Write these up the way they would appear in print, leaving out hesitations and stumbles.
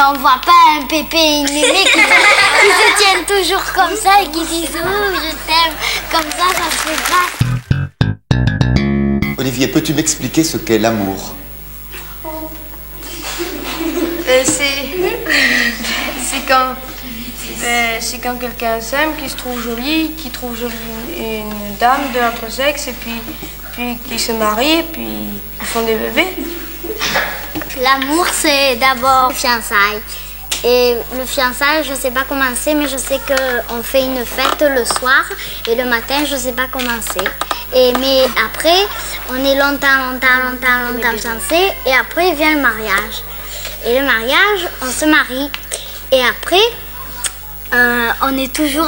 on voit pas un pépé et une mémé qui se tiennent toujours comme ça et qui disent « Oh, je t'aime ». Comme ça se fait pas. Olivier, peux-tu m'expliquer ce qu'est l'amour? C'est quand quelqu'un s'aime, qui se trouve jolie, qui trouve jolie une dame de notre sexe, et puis qui se marie, et puis ils font des bébés. L'amour, c'est d'abord le fiançailles. Et le fiançailles, je sais pas comment c'est, mais je sais qu'on fait une fête le soir, et le matin, je sais pas comment c'est. Mais après, on est longtemps fiancés, et après vient le mariage. Et le mariage, on se marie. Et après, on est toujours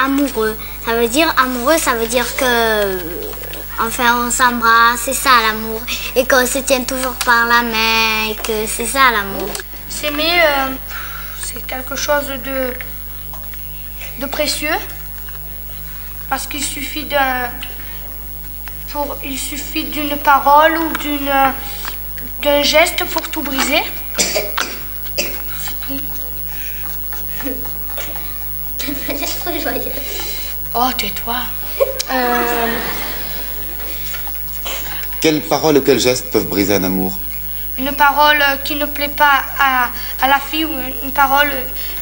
amoureux. Ça veut dire amoureux, ça veut dire que enfin on s'embrasse, c'est ça l'amour. Et qu'on se tient toujours par la main, et que c'est ça l'amour. S'aimer, c'est quelque chose de précieux, parce qu'il suffit d'une parole ou d'un geste pour tout briser. Oh, tais-toi. Quelles paroles ou quels gestes peuvent briser un amour? Une parole qui ne plaît pas à la fille, ou une parole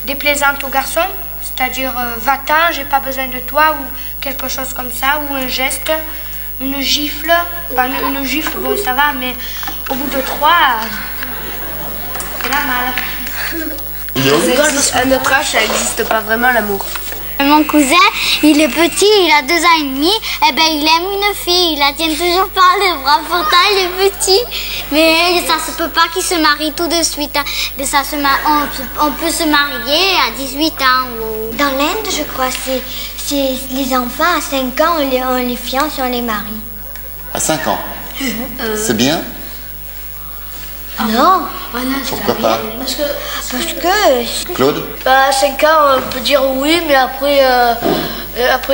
déplaisante au garçon, c'est-à-dire va-t'en, j'ai pas besoin de toi, ou quelque chose comme ça, ou un geste, une gifle. Enfin, une gifle, bon ça va, mais au bout de 3, c'est la mal. À notre âge, ça n'existe pas vraiment l'amour. Mon cousin, il est petit, il a 2 ans et demi, et ben il aime une fille, il la tient toujours par le bras, pourtant il est petit. Mais ça se peut pas qu'il se marie tout de suite. Mais on peut se marier à 18 ans. Dans l'Inde, je crois, c'est les enfants à 5 ans, on les fiance, on les marie. À 5 ans? C'est bien? Non. Pourquoi pas? Parce que Claude? À 5 ans, on peut dire oui, mais après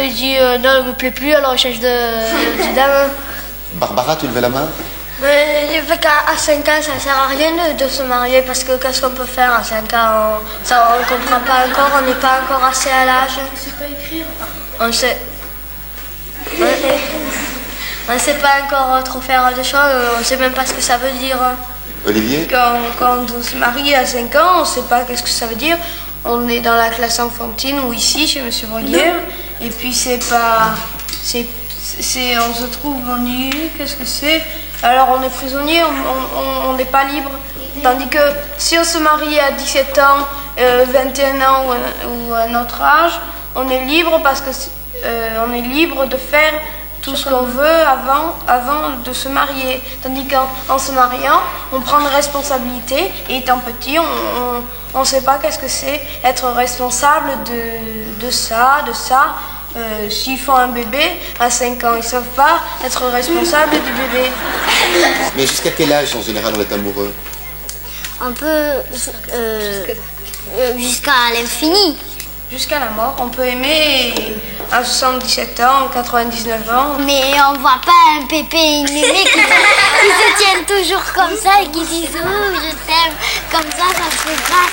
il dit non, il me plaît plus, alors il change de dame. Barbara, tu levais la main? Mais à 5 ans, ça ne sert à rien de se marier, parce que qu'est-ce qu'on peut faire à 5 ans? On ne comprend pas encore, on n'est pas encore assez à l'âge. On ne sait pas écrire. On ne sait pas encore trop faire des choses, on ne sait même pas ce que ça veut dire. Olivier? Quand on se marie à 5 ans, on ne sait pas qu'est-ce que ça veut dire. On est dans la classe enfantine ou ici chez M. Bruguière. Et puis on se trouve ennuyé, qu'est-ce que c'est? Alors on est prisonnier, on n'est pas libre. Tandis que si on se marie à 17 ans, 21 ans ou à notre âge, on est libre parce que on est libre de faire tout ce qu'on veut avant de se marier. Tandis qu'en se mariant, on prend des responsabilités, et étant petit, on ne sait pas qu'est-ce que c'est être responsable de ça. S'ils font un bébé à 5 ans, ils ne savent pas être responsables du bébé. Mais jusqu'à quel âge en général on est amoureux? On peut jusqu'à l'infini. Jusqu'à la mort, on peut aimer à 77 ans, 99 ans. Mais on voit pas un pépé et une mémé qui se tiennent toujours comme ça et qui disent « Oh, je t'aime ». Comme ça se fait pas.